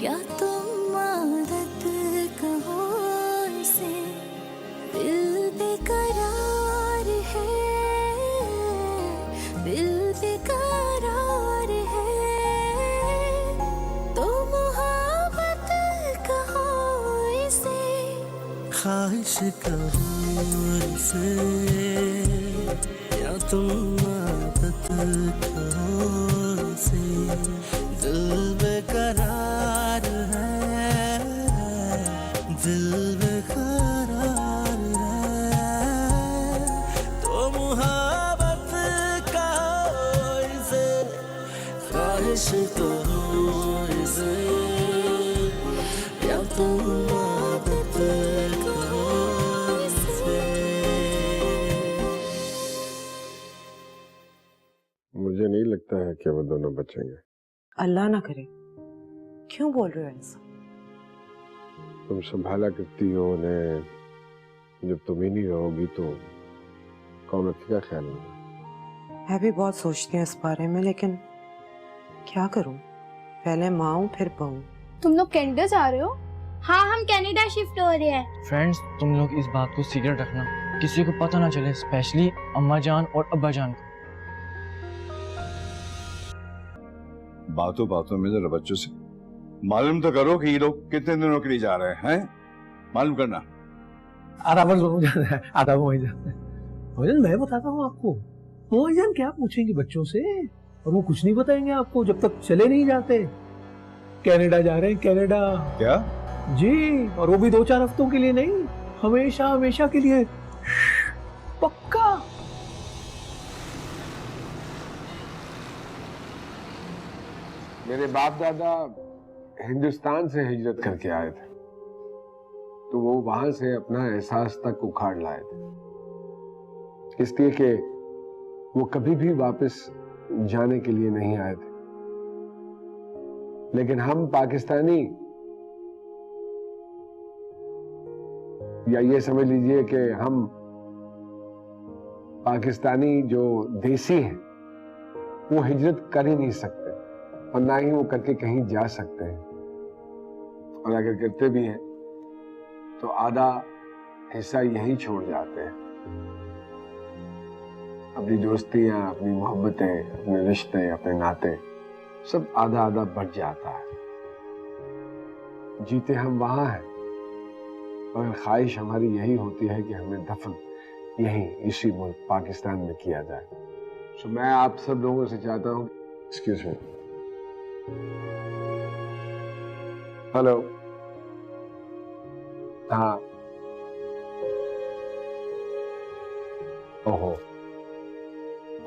या तुम आदत कहो इसे, दिल बेकरार है, दिल बेकरार है, तो मोहब्बत कहो इसे, ख्वाहिश कहो इसे, या तुम आदत कहो इसे, दिल बेकरार है, दिल बेकरार है, तो मोहब्बत कहो इसे, ख्वाहिश कहो इसे, या तुम आदत कहो इसे। मुझे नहीं लगता है कि वो दोनों बचेंगे। अल्लाह ना करे। क्यों बोल रहे हो ऐसा? तुम संभाला करती हो उन्हें, जब तुम ही नहीं रहोगी तो कौन रखेगा ख्याल में? मैं भी बहुत सोचती हूँ इस बारे में, लेकिन क्या करूँ? पहले माँ हूँ फिर बहू। तुम लोग कनाडा जा रहे हो? हाँ, हम कनाडा शिफ्ट हो रहे हैं। फ्रेंड्स, तुम लोग इस बात को सीक्रेट रखना, किसी को पता ना चले, स्पेशली अम्मा जान और अब्बा जान को। बातों बातों में जरा बच्चों से मालूम तो करो कि ये लोग कितने दिनों के लिए जा रहे हैं, मालूम करना। आधा वर्ष वहीं जाना है, आधा वहीं जाना है। भजन मैं बताता हूँ आपको, वहीं जान क्या पूछेंगे बच्चों से, और वो कुछ नहीं बताएंगे आपको जब तक चले नहीं जाते। कनाडा जा रहे हैं, कनाडा। क्या? जी, और वो भी 2-4 हफ्तों के लिए नहीं, हमेशा हमेशा के लिए। पक्का। मेरे बाप दादा हिंदुस्तान से हिजरत करके आए थे, तो वो वहां से अपना एहसास तक उखाड़ लाए थे, इसलिए कि वो कभी भी वापस जाने के लिए नहीं आए थे। लेकिन हम पाकिस्तानी, या ये समझ लीजिए कि हम पाकिस्तानी जो देसी हैं, वो हिजरत कर ही नहीं सकते, और ना ही वो करके कहीं जा सकते हैं, और अगर करते भी हैं तो आधा हिस्सा यहीं छोड़ जाते हैं। अपनी दोस्तियां, अपनी मोहब्बतें, अपने रिश्ते, अपने नाते, सब आधा आधा बढ़ जाता है। जीते हम वहां हैं, और ख्वाहिश हमारी यही होती है कि हमें दफन यहीं इसी मुल्क पाकिस्तान में किया जाए। तो मैं आप सब लोगों से चाहता हूं, एक्सक्यूज मी, हेलो, हाँ, ओहो,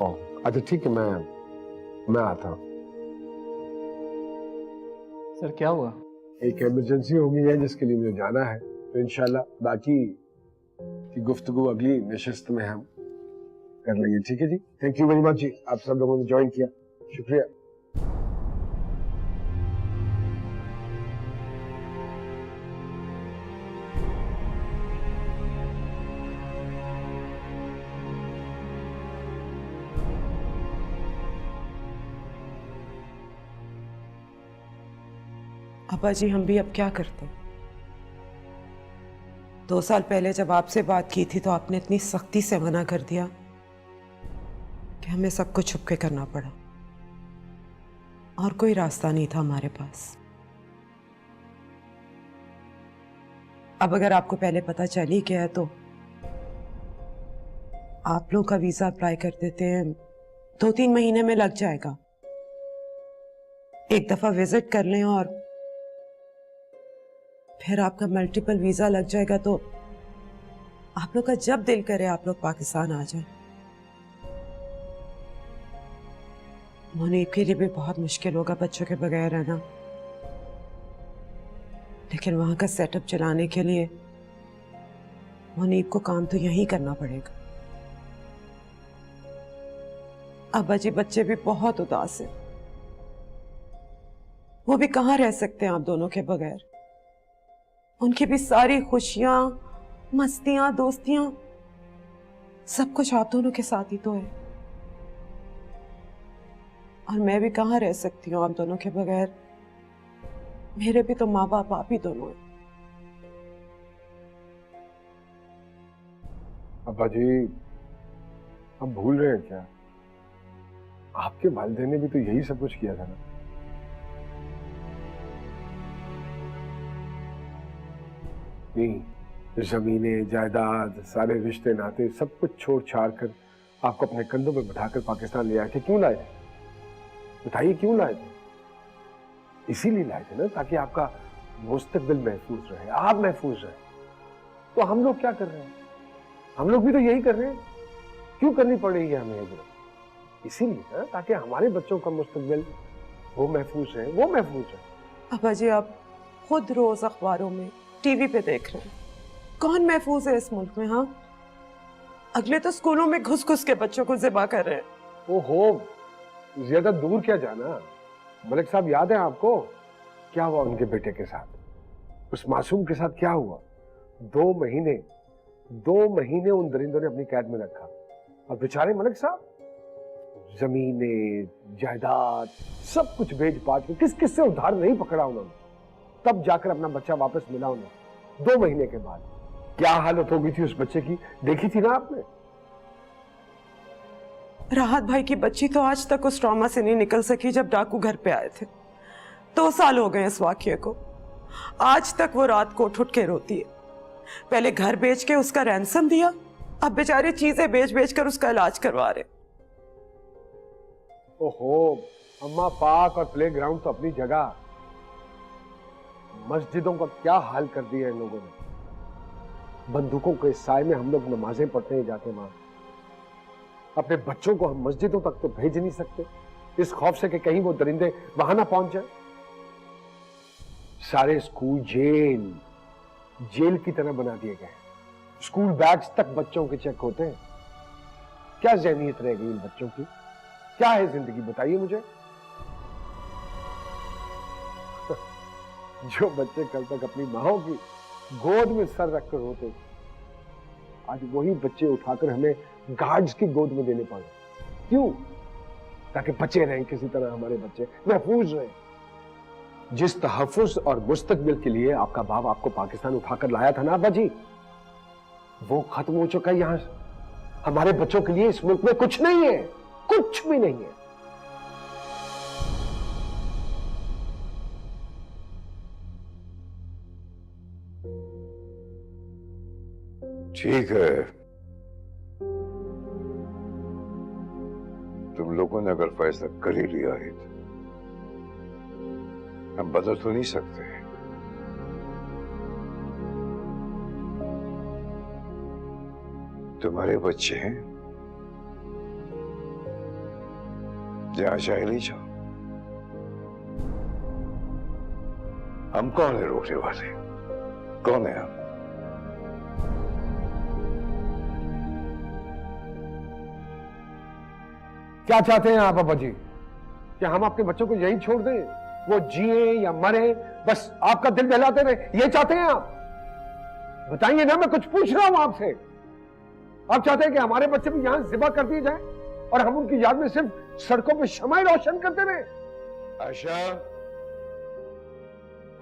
ओह, अच्छा ठीक है, मैं आता हूँ। सर क्या हुआ? एक इमरजेंसी हो गई है जिसके लिए मुझे जाना है, तो इंशाल्लाह बाकी की गुफ्तगू अगली नशिस्त में हम कर लेंगे। ठीक है जी, थैंक यू वेरी मच जी, आप सब लोगों ने ज्वाइन किया, शुक्रिया। अब्बा जी, हम भी अब क्या करते? 2 साल पहले जब आपसे बात की थी तो आपने इतनी सख्ती से मना कर दिया कि हमें सब कुछ छुप के करना पड़ा, और कोई रास्ता नहीं था हमारे पास। अब अगर आपको पहले पता चल ही गया है तो आप लोग का वीजा अप्लाई कर देते हैं, 2-3 महीने में लग जाएगा। एक दफा विजिट कर लें और फिर आपका मल्टीपल वीजा लग जाएगा, तो आप लोग का जब दिल करे आप लोग पाकिस्तान आ जाए। मुनीब के लिए भी बहुत मुश्किल होगा बच्चों के बगैर रहना, लेकिन वहां का सेटअप चलाने के लिए मुनीब को काम तो यहीं करना पड़ेगा। अब्बा जी, बच्चे भी बहुत उदास हैं, वो भी कहाँ रह सकते हैं आप दोनों के बगैर। उनकी भी सारी खुशियां, मस्तियां, दोस्तियां, सब कुछ आप दोनों के साथ ही तो है, और मैं भी कहाँ रह सकती हूँ आप दोनों के बगैर। मेरे भी तो माँ बाप आप ही दोनों हैं। अब्बा जी, आप भूल रहे हैं क्या? आपके वालिदैन ने भी तो यही सब कुछ किया था ना। नहीं, जमीनें, जायदाद, सारे रिश्ते नाते सब कुछ छोड़ छाड़ कर आपको अपने कंधों पे बिठाकर पाकिस्तान ले आए थे। क्यों लाए थे? बताइए क्यों लाए थे? इसीलिए लाए थे ना, ताकि आपका मुस्तकबिल महफूज रहे, आप महफूज रहे। तो हम लोग क्या कर रहे हैं? हम लोग भी तो यही कर रहे हैं। क्यों करनी पड़ रही है हमें हिजरत? इसीलिए ना, ताकि हमारे बच्चों का मुस्तकबिल वो महफूज है, वो महफूज है। अब्बा जी, आप खुद रोज अखबारों में, टीवी पे देख रहे हैं, कौन महफूज है इस मुल्क में? हाँ, अगले तो स्कूलों में घुस घुस के बच्चों को ज़िबा कर रहे हैं। ओहो, ज्यादा दूर क्या जाना। मलिक साहब, याद है आपको क्या हुआ उनके बेटे के साथ? उस मासूम के साथ क्या हुआ? 2 महीने उन दरिंदों ने अपनी कैद में रखा, और बेचारे मलिक साहब जमीनें, जायदाद सब कुछ बेच बाच के, किस किस से उधार नहीं पकड़ा उन्होंने, तब जाकर अपना बच्चा वापस मिला उन्हें 2 महीने के बाद। क्या हालत हो गई थी उस बच्चे की, देखी थी ना आपने? राहत भाई की बच्ची तो आज तक उस ट्रॉमा से नहीं निकल सकी जब डाकू घर पे आए थे। 2 साल हो गए इस वाकये को, आज तक वो रात को उठ के रोती है। पहले घर बेच के उसका रैंसम दिया, अब बेचारे चीजें बेच बेच कर उसका इलाज करवा रहे। ओहो, अम्मा, पार्क और प्लेग्राउंड तो अपनी जगह, मस्जिदों का क्या हाल कर दिया इन लोगों ने। बंदूकों के साए में हम लोग नमाजें पढ़ते हैं जाके वहां। अपने बच्चों को हम मस्जिदों तक तो भेज नहीं सकते, इस खौफ से कि कहीं वो दरिंदे वहां ना पहुंच जाए। सारे स्कूल जेल की तरह बना दिए गए। स्कूल बैग्स तक बच्चों के चेक होते हैं। क्या ज़हनियत रह गई इन बच्चों की? क्या है जिंदगी, बताइए मुझे। जो बच्चे कल तक अपनी माओ की गोद में सर रखकर होते, आज वही बच्चे उठाकर हमें गार्ड्स की गोद में देने पड़े। क्यों? ताकि बचे रहें, किसी तरह हमारे बच्चे महफूज रहें। जिस तहफ़्फ़ुज़ और मुस्तकबिल के लिए आपका बाप आपको पाकिस्तान उठाकर लाया था ना अब्बा जी, वो खत्म हो चुका है। यहां हमारे बच्चों के लिए इस मुल्क में कुछ नहीं है, कुछ भी नहीं है। ठीक है, तुम लोगों ने अगर फैसला कर ही लिया है तो हम बदल तो नहीं सकते। तुम्हारे बच्चे हैं, जहां चाहे ले जाओ। हम कौन है रोकने वाले? कौन है हम? क्या चाहते हैं आप अब्बा जी? क्या हम आपके बच्चों को यहीं छोड़ दें, वो जिए या मरे, बस आपका दिल बहलाते रहे? ये चाहते हैं आप? बताइए ना, मैं कुछ पूछ रहा हूं आपसे। आप चाहते हैं कि हमारे बच्चे भी यहां ज़िबा कर दिए जाए और हम उनकी याद में सिर्फ सड़कों पे शमाएं रोशन करते रहे? आशा,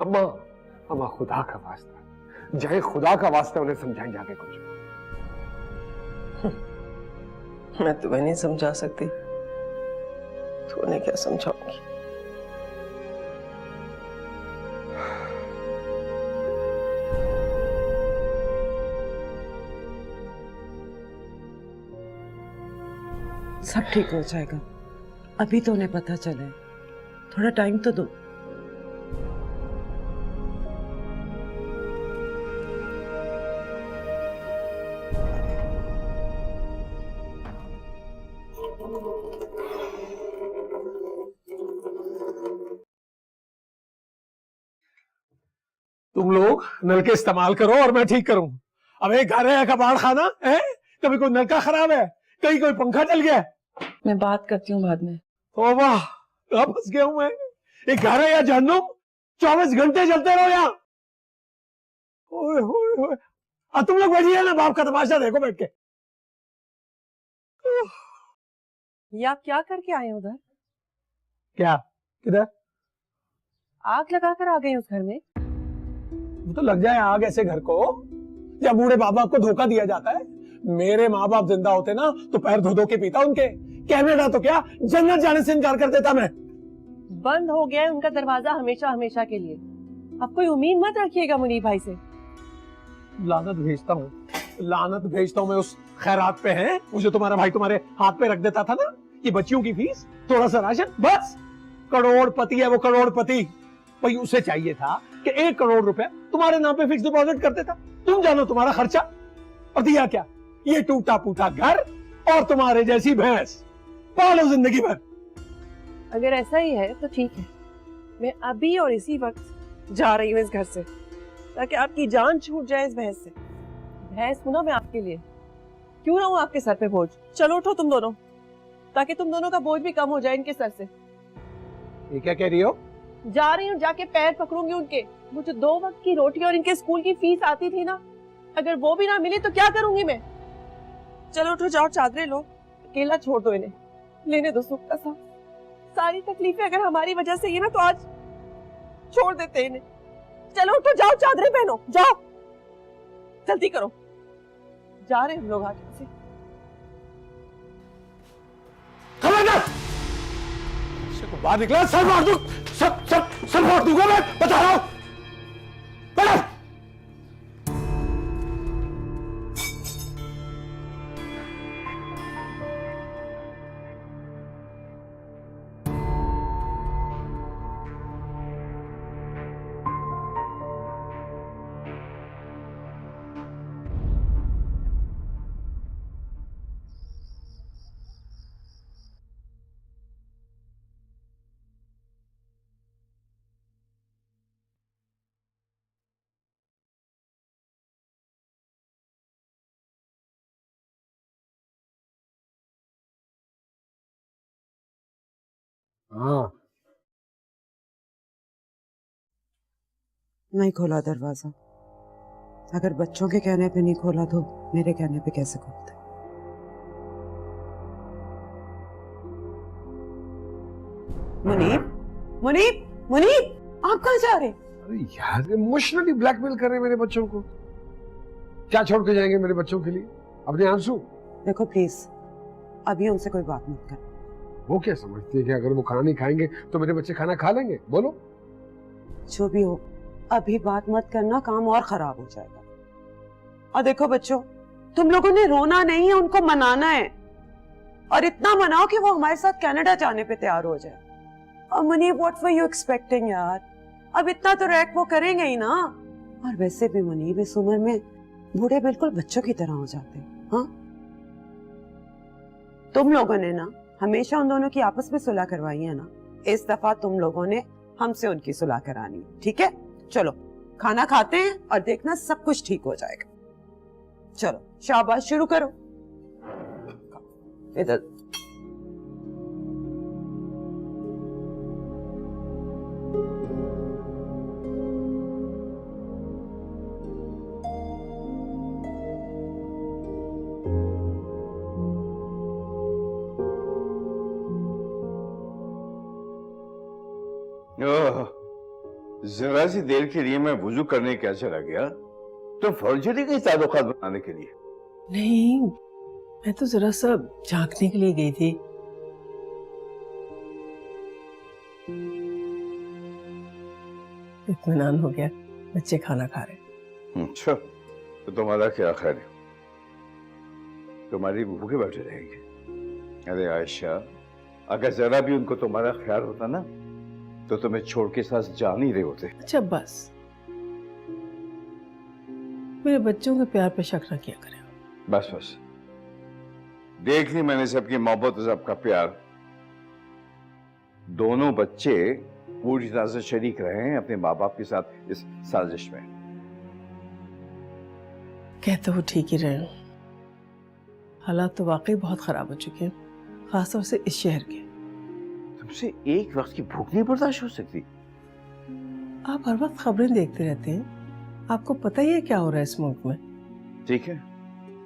अम्मा, खुदा का वास्ता, जय खुदा का वास्ता उन्हें समझाएं जाके कुछ। मैं तुम्हें नहीं समझा सकती, तो उन्हें क्या समझाऊंगी? सब ठीक हो जाएगा, अभी तो उन्हें पता चला है, थोड़ा टाइम तो दो। तुम लोग नल के इस्तेमाल करो और मैं ठीक करूं। अब एक घर है कबाड़ खाना है, कभी कोई नलका खराब है, कहीं कोई पंखा चल गया। मैं बात करती हूँ बाद में। ओ वाह, कहाँ फंस गया हूं मैं? एक घर है या जहन्नुम, 24 घंटे चलते रहो यहाँ। ओए होए होए, अब तुम लोग बैठिए ना, बाप का तमाशा देखो बैठ के। ये आप क्या करके आए उधर? क्या? किधर? आग लगा कर आ गई उस घर में? वो तो लग जाए आग ऐसे घर को जब बूढ़े बाप बाप को धोखा दिया जाता है। मेरे माँ बाप जिंदा होते ना तो पैर धो धो के पीता उनके। कनाडा तो क्या जन्नत जाने से इनकार कर देता मैं। बंद हो गया है उनका दरवाजा हमेशा हमेशा के लिए। अब कोई उम्मीद मत रखिएगा मुनीब भाई से। लानत भेजता हूँ मैं उस खैरात पे है मुझे तुम्हारा भाई तुम्हारे हाथ पे रख देता था ना। ये बच्चियों की फीस, थोड़ा सा राशन, बस। करोड़पति है वो, करोड़पति। भाई उसे चाहिए था कि 1 करोड़ रुपए तुम्हारे नाम पे फिक्स डिपॉजिट कर देता। तुम जानो तुम्हारा खर्चा, और दिया क्या? ये टूटा फूटा घर और तुम्हारे जैसी भैंस पालो जिंदगी भर। अगर ऐसा ही है तो ठीक है, मैं अभी और इसी वक्त जा रही हूँ इस घर से, ताकि आपकी जान छूट जाए इस भैंस से। भैंस हूं ना मैं आपके लिए, क्यों ना हूं आपके सर पे बोझ। चलो उठो तुम दोनों, ताकि तुम दोनों का बोझ भी कम हो जाए इनके सर से। ये क्या कह रही हो? जा रही हूँ, जाके पैर पकड़ूंगी उनके। मुझे 2 वक्त की रोटी और इनके स्कूल की फीस आती थी ना, अगर वो भी ना मिली तो क्या करूंगी मैं। चलो उठो, जाओ चादरें लो, अकेला छोड़ दो इन्हें, लेने दो सुख का सांस। सारी तकलीफें अगर हमारी वजह से ये ना तो आज छोड़ देते इन्हें। चलो उठो, जाओ चादरें पहनो, जाओ जल्दी करो, जा रहे हम लोग आगे से। खबरदार! बाहर निकला सर मार दूं, सब मार दूंगा मैं, बता रहा हूं। बड़ा हाँ, नहीं खोला दरवाजा। अगर बच्चों के कहने पे नहीं खोला तो मेरे कहने पे कैसे खोलते? मुनीब, मुनीब, मुनीब, आप कहाँ जा रहे? अरे यार, इमोशनली ब्लैकमेल कर रहे हैं मेरे बच्चों को। क्या छोड़ के जाएंगे मेरे बच्चों के लिए अपने आंसू? देखो प्लीज, अभी उनसे कोई बात मत कर। वो क्या समझती है कि अगर वो खाना नहीं खाएंगे तो मेरे बच्चे खाना खा लेंगे? बोलो। जो भी हो, अभी बात मत करना, काम और खराब हो जाएगा। और देखो बच्चों, तुम लोगों ने रोना नहीं है, उनको मनाना है। और इतना मनाओ कि वो हमारे साथ कनाडा जाने पे तैयार हो जाए। और Munib, what were you expecting यार? अब इतना तो रैक वो करेंगे ही ना। और वैसे भी मुनीब, इस उम्र में बूढ़े बिल्कुल बच्चों की तरह हो जाते हैं। हाँ, तुम लोगों ने ना हमेशा उन दोनों की आपस में सुलह करवाई है ना, इस दफा तुम लोगों ने हमसे उनकी सुलह करानी है, ठीक है? चलो खाना खाते हैं और देखना सब कुछ ठीक हो जाएगा। चलो शाबाश, शुरू करो। इधर जरा सी देर के लिए मैं वुजू करने क्या चला गया तो फौजरी की ताल्लुकात बनाने के लिए? नहीं, मैं तो जरा सा झांकने के लिए गई थी। इत्मीनान हो गया, बच्चे खाना खा रहे। अच्छा, तो तुम्हारा क्या ख्याल है? तुम्हारी भूखे बैठे रहेंगे? अरे आयशा, अगर जरा भी उनको तुम्हारा ख्याल होता ना तो तुम्हें छोड़ के साथ जा नहीं रहे होते। अच्छा बस, मेरे बच्चों के प्यार पे शक न किया करें। बस बस, देख ली मैंने सबकी मोहब्बत और सबका प्यार। दोनों बच्चे पूरी तरह से शरीक रहे हैं अपने माँ बाप के साथ इस साजिश में। कहते हो ठीक ही रहे हो, हालात तो वाकई बहुत खराब हो चुके हैं, खासतौर से इस शहर के। तुमसे एक वक्त की भूख नहीं बर्दाश्त हो सकती? आप हर वक्त खबरें देखते रहते हैं, आपको पता ही है क्या हो रहा है इस मुल्क में। ठीक है,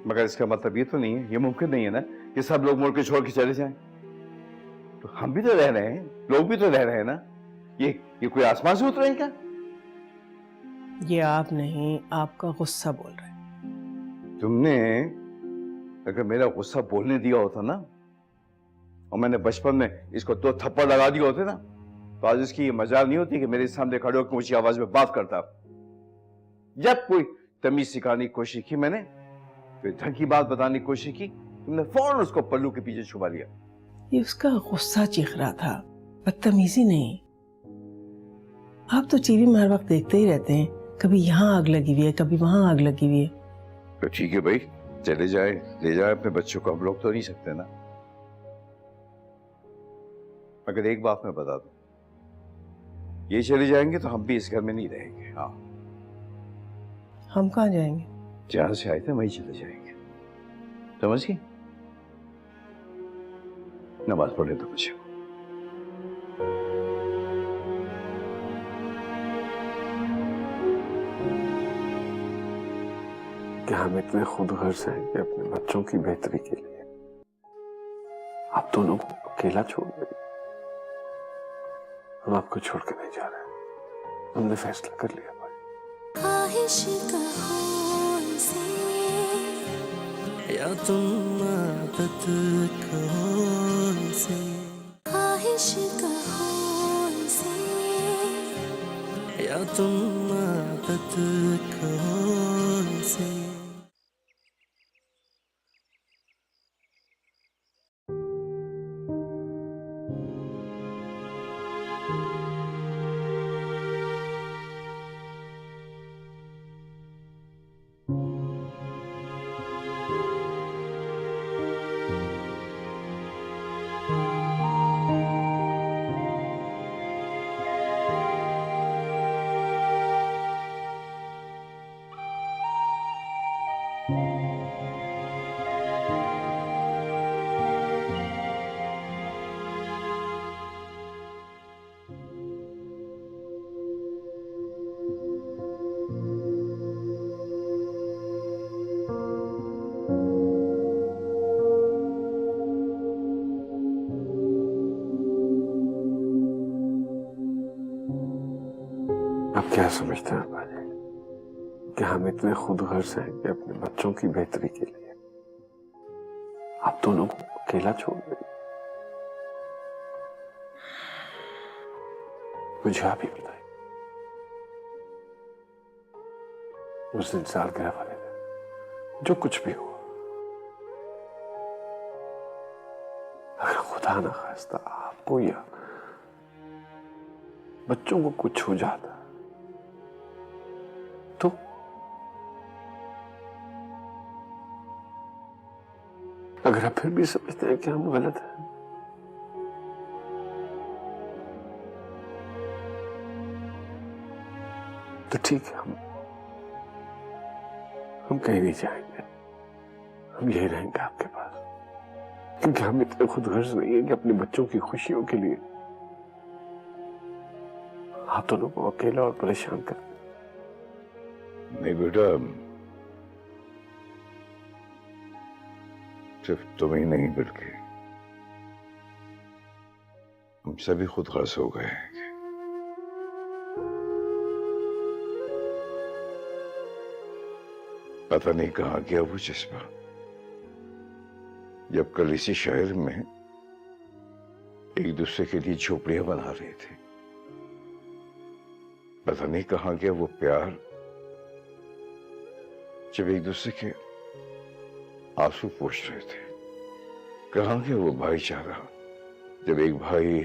मगर इसका मतलब ये तो नहीं है, ये मुमकिन नहीं है ना कि सब लोग मुल्क छोड़ के चले जाएं। तो हम भी तो रह रहे हैं, लोग भी तो रह रहे हैं ना। ये कोई आसमान से उतरे हैं क्या? ये आप नहीं, आपका गुस्सा बोल रहा है। तुमने अगर मेरा गुस्सा बोलने दिया होता ना, और मैंने बचपन में इसको 2 थप्पड़ लगा दिए होते ना, तो आज इसकी ये मजाल नहीं होती कि मेरे सामने खड़े होकर ऊंची आवाज में बात करता। जब कोई तमीज सिखाने की कोशिश की मैंने, फिर ढंग की बात बताने की कोशिश की, तुमने फौरन उसको पल्लू के पीछे छुपा लिया। ये उसका गुस्सा चीख रहा था, बदतमीजी नहीं। आप तो टीवी में हर वक्त देखते ही रहते हैं, कभी यहाँ आग लगी हुई है, कभी वहां आग लगी हुई है। तो ठीक है भाई, चले जाए, ले जाए अपने बच्चों को, हम रोक तो नहीं सकते ना। मगर एक बात मैं बता दूं, ये चले जाएंगे तो हम भी इस घर में नहीं रहेंगे। हाँ, हम कहाँ जाएंगे? जहां से आए थे वहीं चले जाएंगे, समझ गई? नमाज पढ़े तो बच्चे को। क्या हम इतने खुद गर्ज हैं कि अपने बच्चों की बेहतरी के लिए आप दोनों को अकेला छोड़ दें? हम आपको छोड़ के नहीं जा रहे, हमने फैसला कर लिया भाई। ख्वाहिश कहो इसे, या तुम आदत कहो इसे, ख्वाहिश कहो इसे, या तुम आदत कहो इसे। आप क्या समझते हैं भाई कि हम इतने खुद गर्ज हैं कि अपने बच्चों की बेहतरी के लिए आप दोनों को अकेला छोड़ दें? मुझे आप ही बताइए, उस दिन सालगिरह वाले दिन जो कुछ भी हुआ, अगर खुदा ना खास्ता आपको या बच्चों को कुछ हो जाता तो अगर आप फिर भी समझते हैं कि हम गलत हैं, तो ठीक है, हम कहीं नहीं जाएंगे, हम यही रहेंगे आपके पास, क्योंकि हम इतने खुदगर्ज नहीं है कि अपने बच्चों की खुशियों के लिए आप दोनों को अकेला और परेशान कर। नहीं बेटा, सिर्फ तुम ही नहीं बल्कि हम सभी खुद गर्ज हो गए हैं। पता नहीं कहां गया वो जज्बा, जब कल इसी शहर में एक दूसरे के लिए झोपड़ियां बना रहे थे। पता नहीं कहां गया वो प्यार, जब एक दूसरे के आंसू पोंछ रहे थे। कहां गया वो भाईचारा, जब एक भाई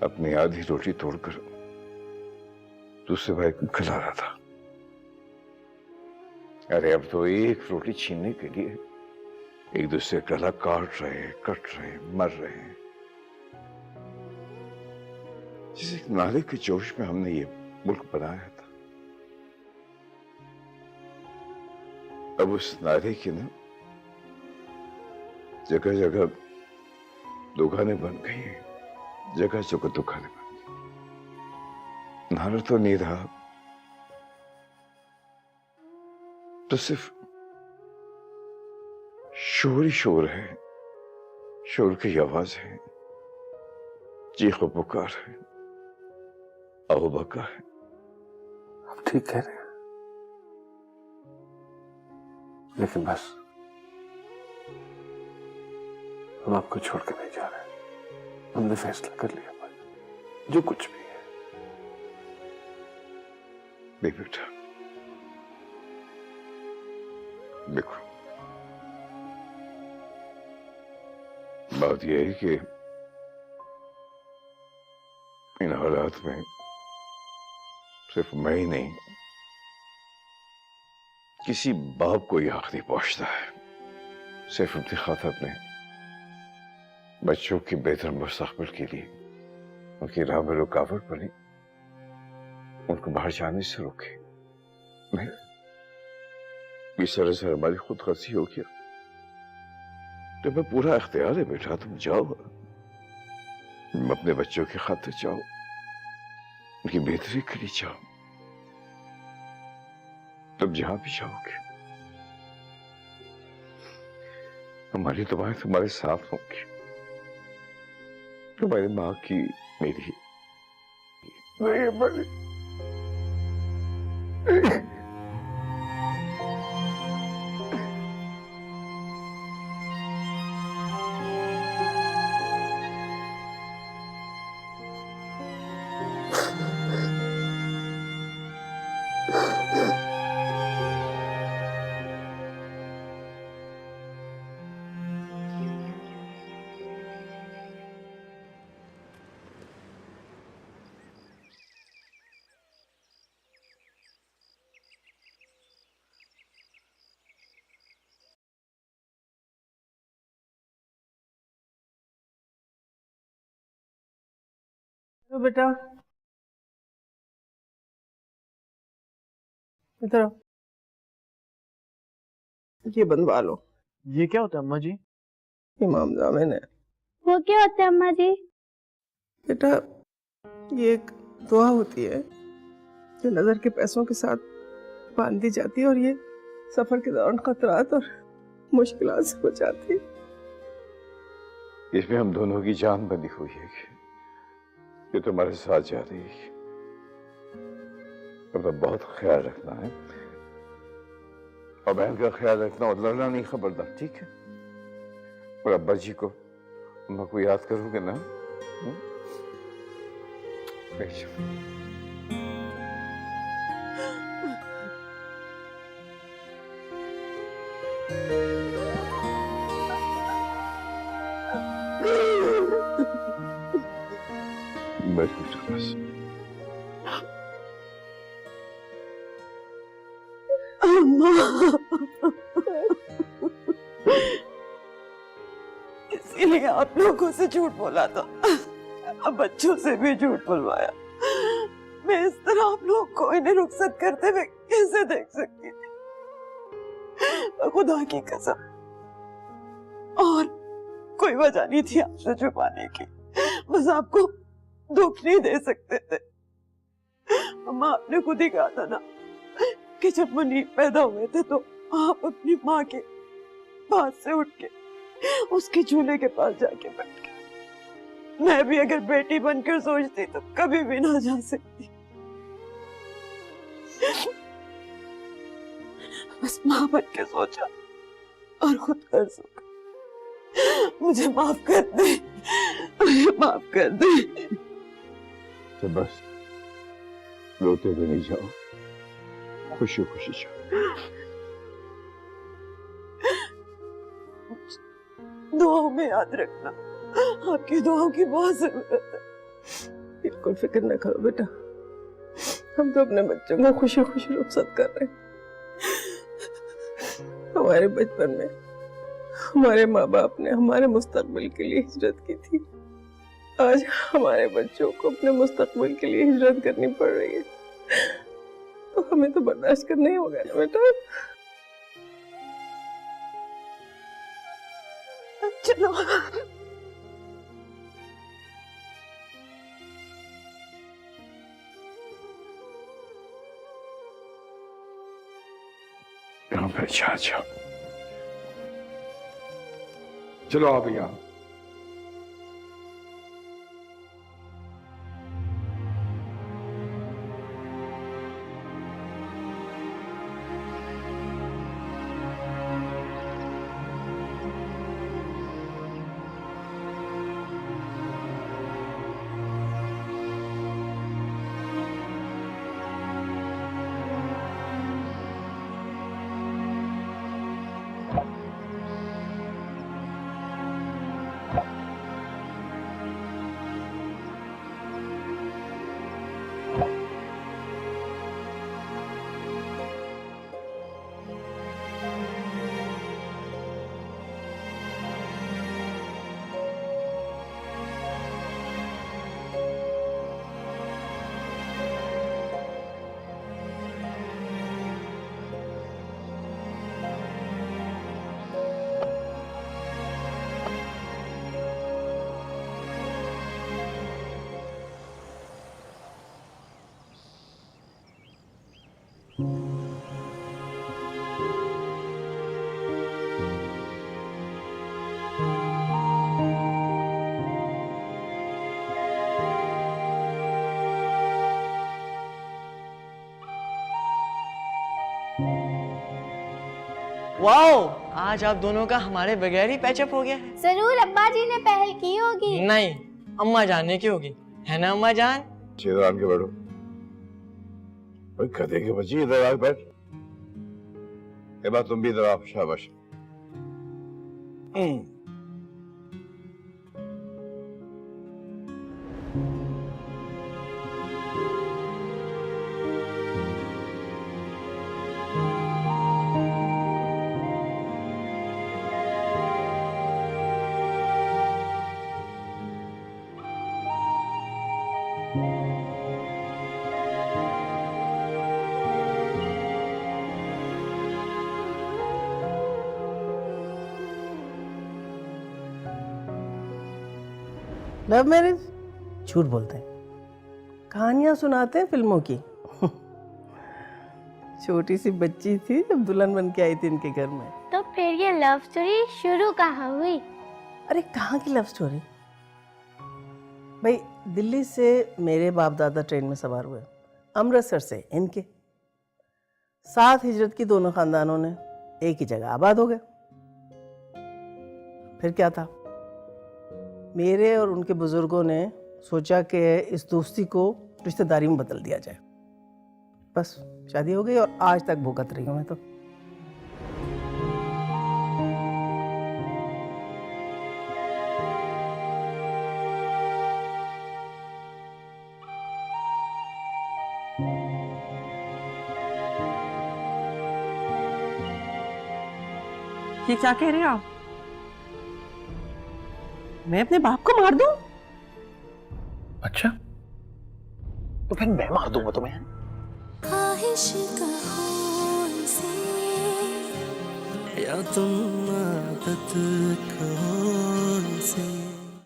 अपनी आधी रोटी तोड़कर दूसरे भाई को खिला रहा था। अरे अब तो एक रोटी छीनने के लिए एक दूसरे का गला काट रहे, कट रहे, मर रहे हैं। जिस एक नारे के जोश में हमने ये मुल्क बनाया था, अब उस नारे की ना जगह जगह दुकानें बन गई हैं, जगह जगह दुकानें बन गई। नारा तो नहीं रहा, तो सिर्फ शोर ही शोर है, शोर की आवाज है, चीखो पुकार है। अबू बकर आप ठीक कह रहे हैं, लेकिन बस हम आपको छोड़ कर नहीं जा रहे। हमने फैसला कर लिया भाई, जो कुछ भी है। देख बेटा, देखो बात यह है कि इन हालात में सिर्फ मैं ही नहीं, किसी बाप को यह हक नहीं पहुंचता है सिर्फ अपनी खातिर अपने बच्चों के बेहतर मुस्तकबिल के लिए उनकी राह में रुकावट बनी, उनको बाहर जाने से रोके। नहीं, इस तरह से हमारी खुद गर्जी हो गया। तो मैं पूरा इख्तियार है बेटा, तुम जाओ, तुम अपने बच्चों की खातिर जाओ, उनकी बेहतरी के लिए जाओ, तुम जहां भी जाओगे हमारी दुआएं तुम्हारे साथ होंगी। तुम्हारी माँ की मेरी बड़ी तो बेटा इधर आओ, ये बनवा लो। ये क्या होता है अम्मा जी? इमाम जामिन है वो क्या होता है अम्मा जी? बेटा, ये एक दुआ होती है जो नजर के पैसों के साथ बांधी जाती है और ये सफर के दौरान खतरात और मुश्किलात से बचाती है। इसमें हम दोनों की जान बंधी हुई है कि तुम्हारे साथ जा रही है। अपना बहुत ख्याल रखना है और बहन का ख्याल रखना और लड़ना नहीं, खबरदार, ठीक है? और अब्बा जी को, अम्मा को याद करोगे ना? बस इसीलिए आप लोगों से झूठ बोला था, अब बच्चों से भी झूठ बुलवाया। मैं इस तरह आप लोग को इन्हें रुखसत करते हुए कैसे देख सकती थी? खुदा की कसम, और कोई वजह नहीं थी आपसे छुपाने की, बस आपको दुख नहीं दे सकते थे। अम्मा, आपने खुद ही कहा था ना कि जब मुनीब पैदा हुए थे तो आप अपनी माँ के पास से उठ के उसके झूले के पास जाके बैठ गए। मैं भी अगर बेटी बनकर सोचती तो कभी भी ना जा सकती। बस माँ बन के सोचा और खुद कर सोचा। मुझे माफ कर दे, मुझे माफ कर दे। तो बस रोते हुए नहीं जाओ, खुशी खुशी जाओ। दुआओं में याद रखना, आपकी दुआओं की बहुत जरूरत है। बिल्कुल फिक्र न करो बेटा, हम तो अपने बच्चों को खुशी खुशी रुखसत कर रहे हैं। हमारे बचपन में हमारे माँ बाप ने हमारे मुस्तकबिल के लिए हिजरत की थी, आज हमारे बच्चों को अपने मुस्तकबिल के लिए हिजरत करनी पड़ रही है, तो हमें तो बर्दाश्त करना ही होगा ना बेटा। चलो यहाँ पे अच्छा अच्छा, चलो आप भैया। वाओ, आज आप दोनों का हमारे बगैर ही पैचअप हो गया है। जरूर अब्बा जी ने पहल की होगी। नहीं, अम्मा जानने की होगी, है ना अम्मा जान? सीधा आन के बैठो। भाई गधे की बच्ची, इधर आ बैठ। ये बात तुम भी इधर आओ, शाबाश। लव मैरिज झूठ बोलते हैं, कहानियां सुनाते हैं फिल्मों की। छोटी सी बच्ची थी जब दुल्हन बन के आई थी इनके घर में। तो फिर ये लव स्टोरी शुरू कहाँ हुई? अरे कहाँ की लव स्टोरी भाई, दिल्ली से मेरे बाप दादा ट्रेन में सवार हुए, अमृतसर से इनके, साथ हिजरत की दोनों खानदानों ने एक ही जगह आबाद हो गए। फिर क्या था, मेरे और उनके बुजुर्गों ने सोचा कि इस दोस्ती को रिश्तेदारी में बदल दिया जाए। बस शादी हो गई और आज तक भुगत रही हूँ मैं तो। ये क्या कह रहे हैं आप? मैं अपने बाप को मार दूं? अच्छा, तो फिर मैं मार दूंगा तुम्हें। ख्वाहिश कहो इसे, या तुम आदत कहो इसे,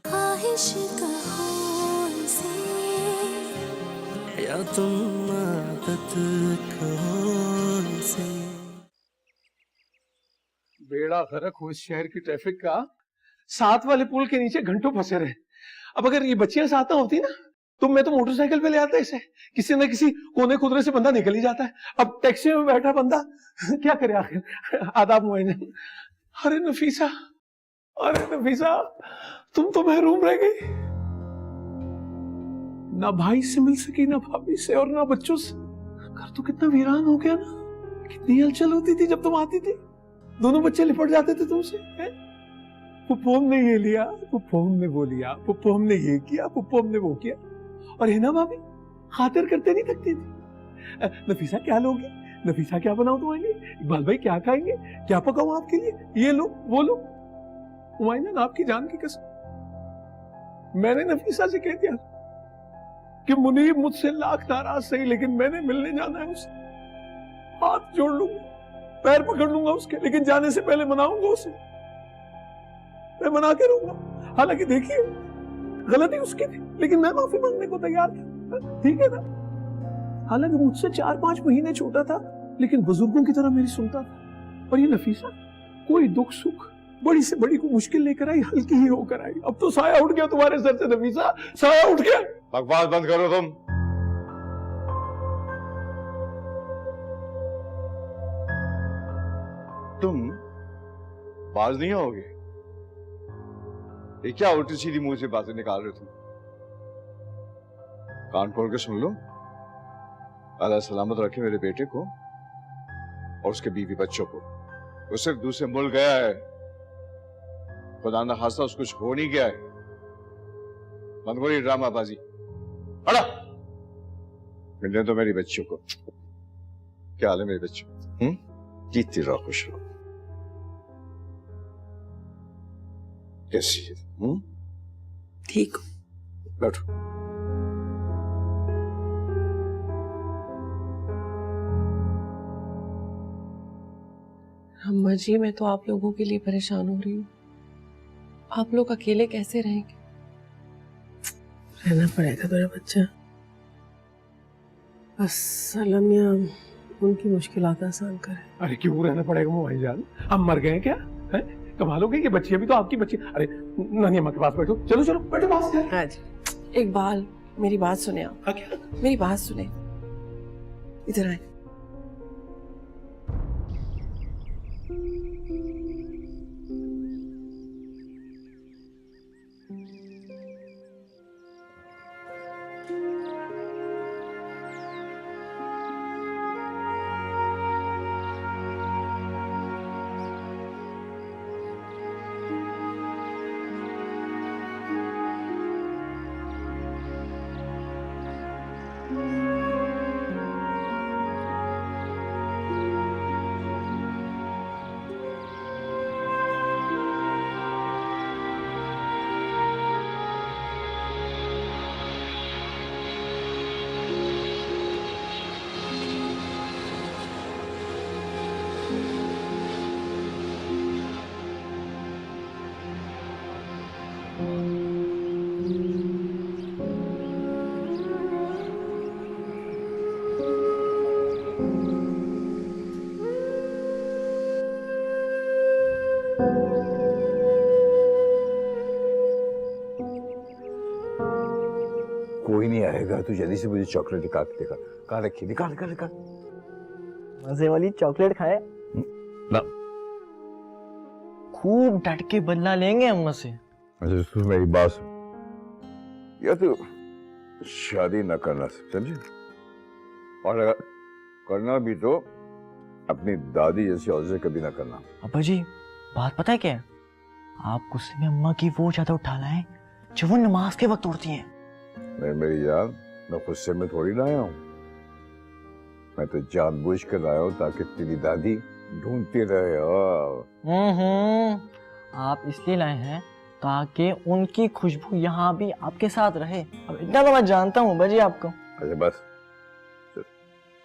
ख्वाहिश कहो इसे, या तुम आदत कहो इसे। बेड़ा गर्क हो इस शहर की ट्रैफिक का, साथ वाले पुल के नीचे घंटों फंसे रहे। अब अगर ये बच्चियां साथ ना होती ना, तो मैं तो मोटरसाइकिल पे ले आता इसे। किसी न किसी कोने खुदरे से बंदा निकल ही जाता है। अब टैक्सी में बैठा बंदा क्या करे आखिर। आदाब मुआयने। अरे नफीसा, अरे नफीसा, तुम तो महरूम रह गई। ना भाई से मिल सकी, ना भाभी से, और ना बच्चों से। घर तो कितना वीरान हो गया ना। कितनी हलचल होती थी जब तुम आती थी। दोनों बच्चे लिपट जाते थे तुमसे। पुप्पो हमने ये लिया, पुप्पो हमने वो लिया, पुप्पो हमने ये किया, पुप्पो हमने वो किया। और हिना भाभी खातिर करते नहीं थकती थी। नफीसा क्या लोगी, नफीसा क्या बनाओ तुम्हारे लिए, इकबाल भाई क्या खाएंगे, क्या पकाऊं आपके लिए, ये लो वो लो। हुमायूं, आपकी जान की कसम, मैंने नफीसा से कह दिया कि मुनीब मुझसे लाख नाराज सही, लेकिन मैंने मिलने जाना है उससे। हाथ जोड़ लूंगा, पैर पकड़ लूंगा उसके, लेकिन जाने से पहले मनाऊंगा उसे। मैं मना के रहूंगा। हालांकि देखिए, गलती उसकी थी, लेकिन मैं माफी मांगने को तैयार था। ठीक है ना। हालांकि मुझसे 4-5 महीने छोटा था, लेकिन बुजुर्गों की तरह मेरी सुनता था। और ये नफीसा कोई दुख सुख, बड़ी से बड़ी को मुश्किल लेकर आई, हल्की ही होकर आई। अब तो साया उठ गया तुम्हारे सर से नफीसा, साया उठ गया। बकवास बंद करो तुम। तुम बाज नहीं होगे। ये क्या उल्टी सीधी मुंह से बातें निकाल रहे तुम? कान खोल के सुन लो। अल्लाह सलामत रखे मेरे बेटे को और उसके बीवी बच्चों को। वो सिर्फ दूसरे मुल्क गया है, खुदा ना खास्ता उसको कुछ हो नहीं गया है। बंद करो ये ड्रामाबाजी। अड़ा मिलने तो मेरी बच्चियों को। क्या हाल है मेरे बच्चों? जीती रहो, खुश रहो। कैसी है? ठीक। बैठो। अम्मा जी, मैं तो आप लोगों के लिए परेशान हो रही हूँ। आप लोग अकेले कैसे रहेंगे? रहना पड़ेगा मेरा बच्चा। बस अलमिया उनकी मुश्किलात आसान करे। अरे क्यों रहना पड़ेगा वो भाईजान, हम मर गए हैं क्या? है कमाल हो गई, कि बच्ची अभी तो आपकी बच्ची। अरे नानी अम्मा के पास बैठो, चलो चलो बैठो पास। हाँ जी, इकबाल मेरी बात सुने आप। क्या? मेरी बात सुने, इधर आए। कोई नहीं आएगा, तू जल्दी से मुझे चॉकलेट निकाल के दिखा। कहाँ रखी? निकाल निकाल निकाल। मजे वाली चॉकलेट खाए ना। खूब डट के बदला लेंगे अम्मा से। अच्छा सुन मेरी बात सुन, या तो शादी न करना, समझे? और अगर करना भी तो अपनी दादी जैसी औरत से कभी ना करना। अब्बा जी बात पता है क्या है? आप गुस्से में अम्मा की वो ज्यादा उठा लाए जो वो नमाज के वक्त उड़ती हैं। नहीं मेरी जान, मैं गुस्से में थोड़ी ना आया हूँ, मैं तो जानबूझ कर आया हूँ ताकि तेरी दादी ढूंढती रहे। आप इसलिए लाए हैं ताकि उनकी खुशबू यहाँ भी आपके साथ रहे। अब इतना तो मैं जानता हूँ अब्बा जी आपको। अच्छा बस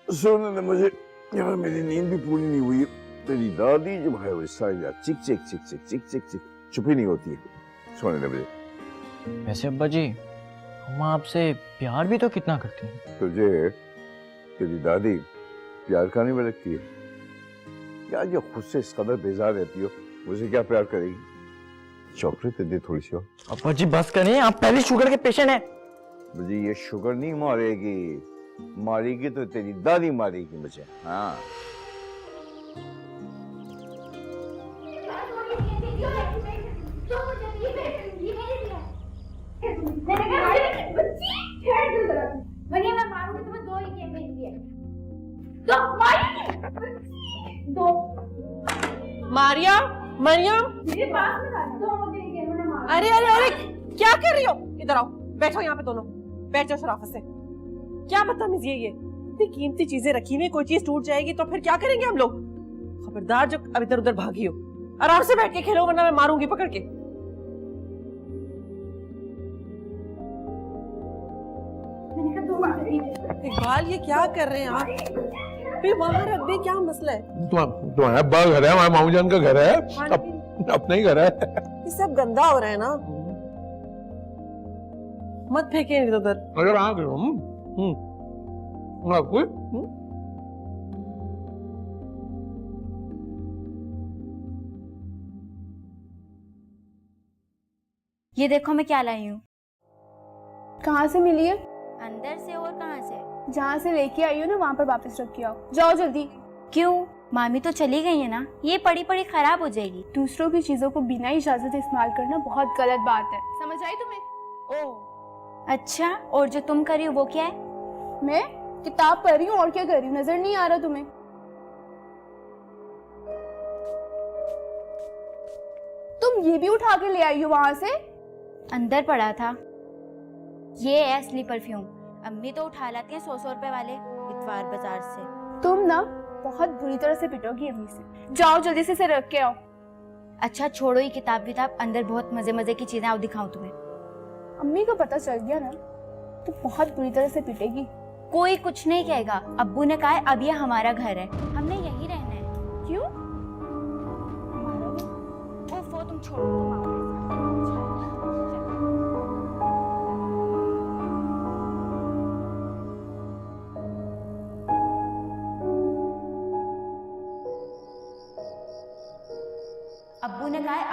सुन, मुझे यार मेरी नींद भी पूरी नहीं हुई है। तेरी दादी जब है वो सारी रात चिक चिक चिक चिक चिक चिक चिक चुप ही नहीं होती है सोने दे मुझे। वैसे अब्बा जी हम आपसे प्यार भी तो कितना करती हैं। तुझे तेरी दादी प्यार करने में लगती है यार, जो खुद से इस कदर बेजार रहती हो, मुझे क्या प्यार करेगी? चॉकलेट दे थोड़ी सी। अब्बा जी बस करें, आप पहले शुगर के पेशेंट हैं। मुझे ये शुगर नहीं मारेगी, मारेगी तो तेरी दादी मारेगी मुझे। हाँ मारिया, मरियम, अरे अरे अरे क्या कर रही हो? इधर आओ, बैठो यहाँ पे दोनों, बैठ जाओ शराफत से। क्या बदतमीजी है ये? इतनी कीमती चीजें रखी हुई, कोई चीज टूट जाएगी तो फिर क्या करेंगे हम लोग? खबरदार जो अब इधर उधर भागी हो, आराम से बैठ के खेलो वरना मैं मारूंगी पकड़ के। इकबाल ये क्या कर रहे हैं आप? फिर वहां रख दे, क्या मसला है? तुम्हारा अब्बा घर है, हमारे मामू जान का घर है, अपना ही घर है। ये सब गंदा हो रहा है ना, मत फेंके इधर उधर। अगर आ गए आपको ये देखो मैं क्या लाई हूँ। कहाँ से मिली है? अंदर से और कहाँ से? जहाँ से लेके आई हो ना वहाँ पर वापस रख के आओ, जाओ जल्दी। क्यों? मामी तो चली गई है ना, ये पड़ी पड़ी खराब हो जाएगी। दूसरों की चीजों को बिना इजाजत इस्तेमाल करना बहुत गलत बात है, समझ आई तुम्हें? ओह अच्छा, और जो तुम करी हो वो क्या है? मैं किताब पढ़ रही हूँ, और क्या कर रही हूँ, नजर नहीं आ रहा तुम्हें? तुम ये भी उठा के ले आई हो वहां से? अंदर पड़ा था। ये है असली परफ्यूम, अम्मी तो उठा लाती है 100-100 रुपए वाले इतवार बाजार से। तुम ना बहुत बुरी तरह से पिटोगी अम्मी से, जाओ जल्दी से इसे रख के आओ। अच्छा छोड़ो ये किताब विताब, अंदर बहुत मजे मजे की चीजें, आओ दिखाऊं तुम्हें। अम्मी को पता चल गया ना तो बहुत बुरी तरह से पिटेगी। कोई कुछ नहीं कहेगा, अब्बू ने कहा है अब ये हमारा घर है, हमने यही रहना है। क्यों? ओफो तुम छोड़ो, तुम आओ मेरे साथ।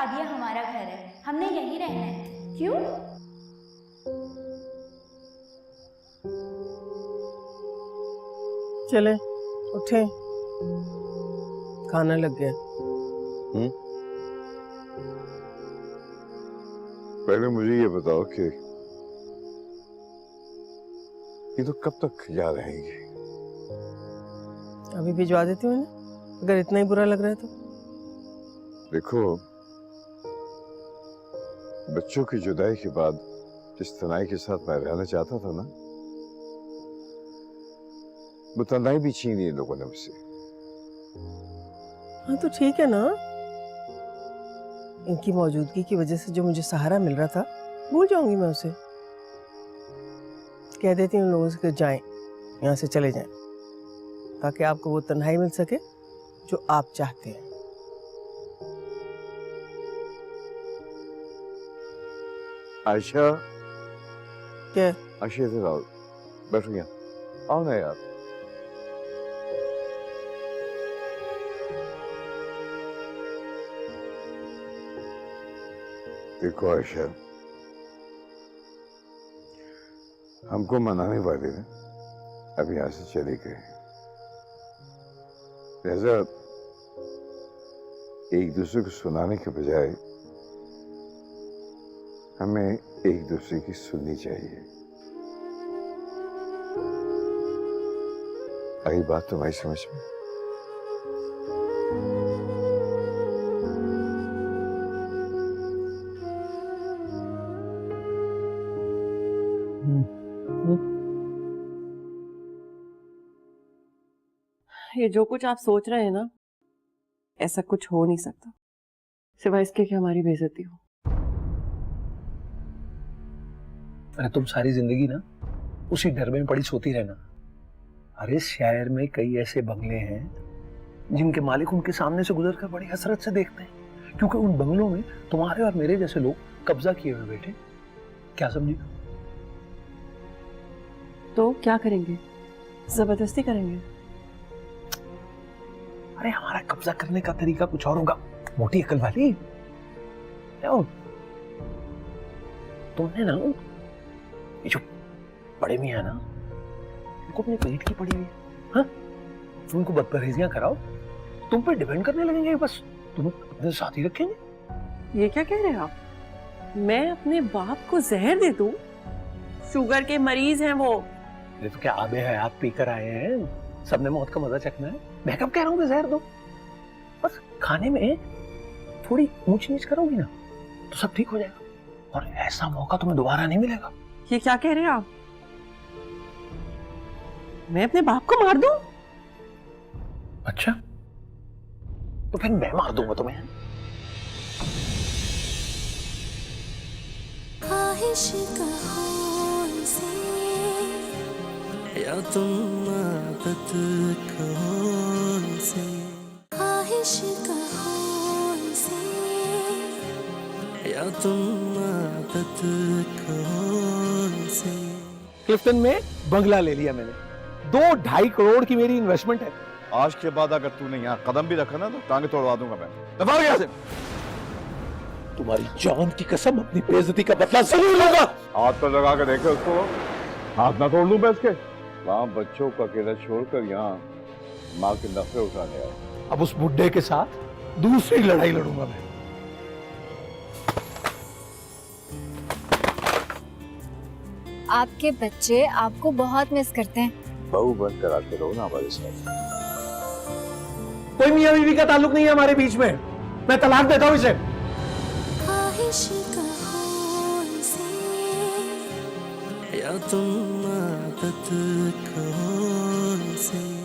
अब ये हमारा घर है, हमने यहीं रहना है। क्यों? चले उठे, खाना लग गया। पहले मुझे ये बताओ कि ये तो कब तक याद रहेंगे? अभी भिजवा देती हूँ इन्हें, अगर इतना ही बुरा लग रहा है तो। देखो, बच्चों की जुदाई के बाद जिस तनाई के साथ मैं रहना चाहता था ना, वो तनाई भी छीन ली इन लोगों ने मुझसे। हाँ तो ठीक है ना, इनकी मौजूदगी की वजह से जो मुझे सहारा मिल रहा था भूल जाऊंगी मैं उसे। कह देती हूँ लोगों से कि जाएं, यहाँ से चले जाएं, ताकि आपको वो तन्हाई मिल सके जो आप चाहते हैं। आयशा, क्या? आयशा इधर आओ, बैठो यहाँ, आओ ना यार। देखो आयशा, हमको मनाने वाले ने अब यहाँ से चले गए, लिहाजा एक दूसरे को सुनाने के बजाय हमें एक दूसरे की सुननी चाहिए। आई बात तुम्हारी समझ में? ये जो कुछ आप सोच रहे हैं ना, ऐसा कुछ हो नहीं सकता, सिवाय इसके कि हमारी बेइज्जती हो। अरे तुम सारी जिंदगी ना उसी डर में पड़ी सोती रहना। अरे शहर में कई ऐसे बंगले हैं जिनके मालिक उनके सामने से गुजरकर बड़ी हसरत से देखते हैं, क्योंकि उन बंगलों में तुम्हारे और मेरे जैसे लोग कब्जा किए हुए बैठे। क्या समझी? तो क्या करेंगे? जबरदस्ती करेंगे? अरे हमारा कब्जा करने का तरीका कुछ और होगा, मोटी अकल वाली। तुमने ना ये जो बड़े मियाँ ना, उनको अपनी पेट की पड़ी हुई है, हाँ? उनको बदपरहेजियां कराओ, तुम पे डिपेंड करने लगेंगे, बस तुम अपने साथ ही रखेंगे। ये क्या कह रहे हैं आप? मैं अपने बाप को जहर दे दूं? शुगर के मरीज हैं वो। ये तो क्या आबे हयात पीकर आए हैं, सबने मौत का मजा चखना है। मैं कब कह रहा हूँ कि जहर दो, बस खाने में थोड़ी ऊंच नीच करोगी ना तो सब ठीक हो जाएगा, और ऐसा मौका तुम्हें दोबारा नहीं मिलेगा। ये क्या कह रहे हैं आप? मैं अपने बाप को मार दूं? अच्छा, तो फिर मैं मार दूंगा तुम्हें। ख्वाहिश कहो से या तुम आदत कहो से, ख्वाहिश कहो से या तुम आदत कहो से। क्लिफ्टन में बंगला ले लिया मैंने, 2-2.5 करोड़ की मेरी इन्वेस्टमेंट है। आज के बाद अगर तूने यहाँ कदम भी रखा ना तो टांगे तोड़वा दूंगा मैं। दबाओ यहाँ से। तुम्हारी जान की कसम, अपनी बेइज्जती का बदला जरूर लूंगा। हाथ पर लगा के देखे उसको, हाथ ना तोड़ लूं मैं इसके। वहाँ बच्चों को अकेला छोड़कर यहाँ माँ के नफे उठाने आए। अब उस बुड्ढे के साथ दूसरी लड़ाई लड़ूंगा मैं। आपके बच्चे आपको बहुत मिस करते हैं। बहू बंद कराते रहो ना हमारे साथ। कोई मियां बीवी का ताल्लुक नहीं है हमारे बीच में, मैं तलाक देता हूँ इसे। ख्वाहिश कहो से या तुम आदत कहो से।